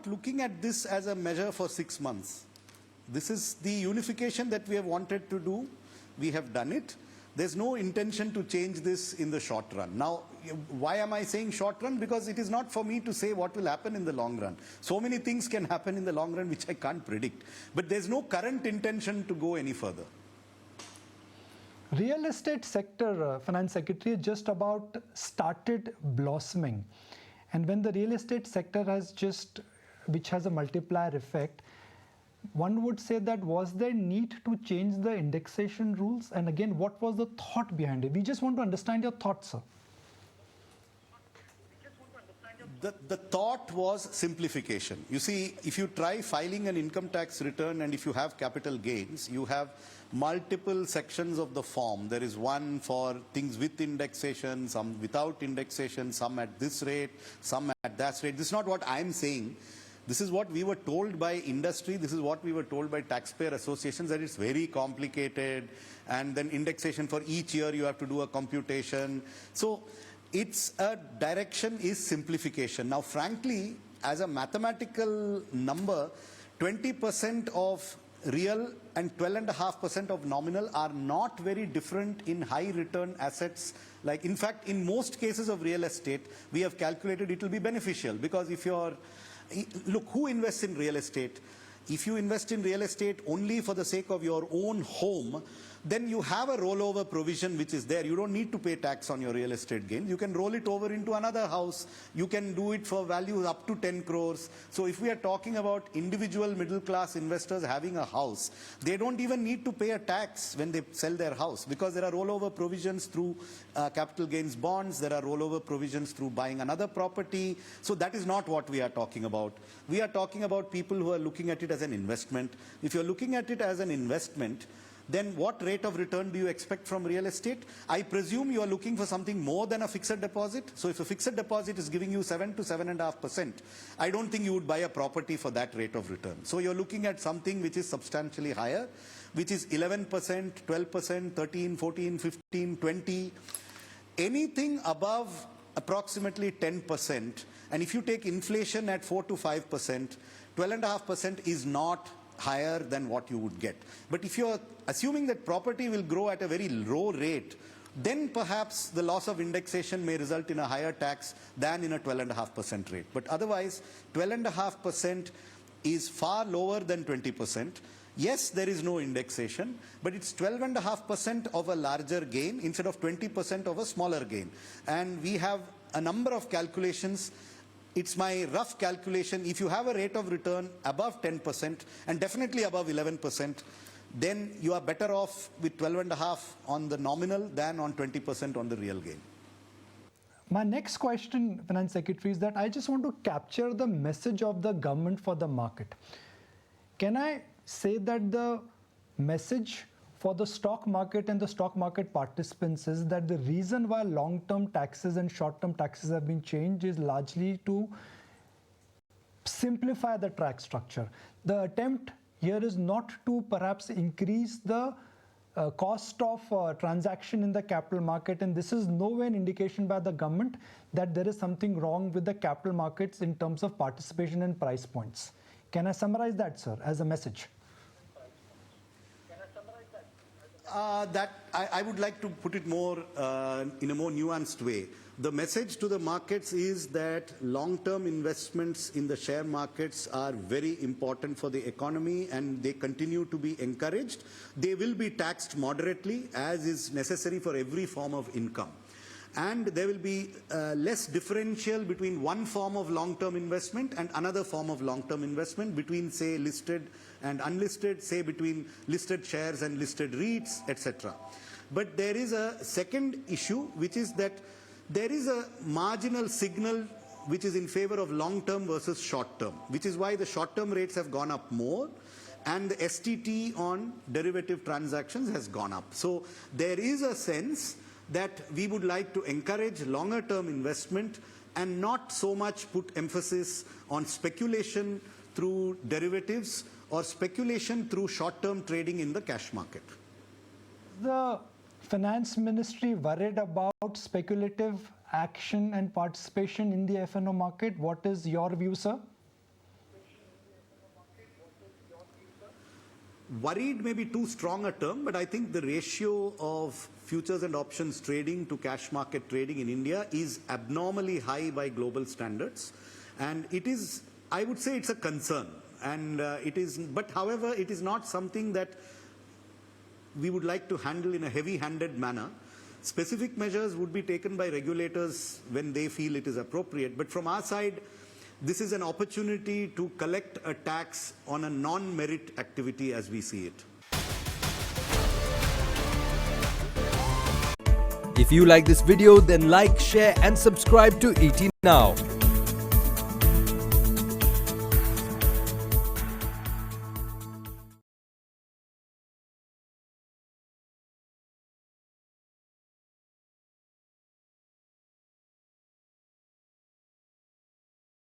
not looking at this as a measure for 6 months. This is the unification that we have wanted to do. We have done it. There's no intention to change this in the short run. Now, why am I saying short run? Because it is not for me to say what will happen in the long run. So many things can happen in the long run which I can't predict. But there's no current intention to go any further. Real estate sector, Finance Secretary, just about started blossoming. And when the real estate sector which has a multiplier effect, one would say that was there need to change the indexation rules? And again, what was the thought behind it? We just want to understand your thoughts, sir. The thought was simplification. You see, if you try filing an income tax return and if you have capital gains, you have multiple sections of the form. There is one for things with indexation, some without indexation, some at this rate, some at that rate. This is not what I'm saying. This is what we were told by industry. This is what we were told by taxpayer associations, that it's very complicated. And then indexation for each year, you have to do a computation. So its a direction is simplification. Now, frankly, as a mathematical number, 20% of real and 12.5% of nominal are not very different in high return assets. Like, in fact, in most cases of real estate, we have calculated it will be beneficial, because if you're look, who invests in real estate? If you invest in real estate only for the sake of your own home, then you have a rollover provision which is there. You don't need to pay tax on your real estate gains. You can roll it over into another house. You can do it for values up to 10 crores. So if we are talking about individual middle class investors having a house, they don't even need to pay a tax when they sell their house, because there are rollover provisions through capital gains bonds. There are rollover provisions through buying another property. So that is not what we are talking about. We are talking about people who are looking at it as an investment. If you're looking at it as an investment, then what rate of return do you expect from real estate? I presume you are looking for something more than a fixed deposit. So if a fixed deposit is giving you 7 to 7.5%, I don't think you would buy a property for that rate of return. So you're looking at something which is substantially higher, which is 11%, 12%, 13, 14, 15, 20. Anything above approximately 10%, and if you take inflation at 4 to 5%, 12.5% is not higher than what you would get. But if you're assuming that property will grow at a very low rate, then perhaps the loss of indexation may result in a higher tax than in a 12.5% rate. But otherwise, 12.5% is far lower than 20%. Yes, there is no indexation, but it's 12.5% of a larger gain instead of 20% of a smaller gain. And we have a number of calculations. It's my rough calculation. If you have a rate of return above 10% and definitely above 11%, then you are better off with 12.5 on the nominal than on 20% on the real gain. My next question, Finance Secretary, is that I just want to capture the message of the government for the market. Can I say that the message for the stock market and the stock market participants is that the reason why long-term taxes and short-term taxes have been changed is largely to simplify the tax structure? The attempt here is not to perhaps increase the cost of transaction in the capital market, and this is no way an indication by the government that there is something wrong with the capital markets in terms of participation and price points. Can I summarize that, sir, as a message? I would like to put it more in a more nuanced way. The message to the markets is that long-term investments in the share markets are very important for the economy, and they continue to be encouraged. They will be taxed moderately, as is necessary for every form of income. And there will be less differential between one form of long-term investment and another form of long-term investment, between, say, listed and unlisted, say between listed shares and listed REITs, etc. But there is a second issue, which is that there is a marginal signal which is in favor of long-term versus short-term, which is why the short-term rates have gone up more and the STT on derivative transactions has gone up. So there is a sense that we would like to encourage longer-term investment and not so much put emphasis on speculation through derivatives or speculation through short-term trading in the cash market. The Finance Ministry worried about speculative action and participation in the F&O market. What is your view, sir? Worried may be too strong a term, but I think the ratio of futures and options trading to cash market trading in India is abnormally high by global standards. And it is, I would say it's a concern. And but however, it is not something that we would like to handle in a heavy-handed manner. Specific measures would be taken by regulators when they feel it is appropriate. But from our side, this is an opportunity to collect a tax on a non-merit activity as we see it. If you like this video, then like, share and subscribe to ET Now.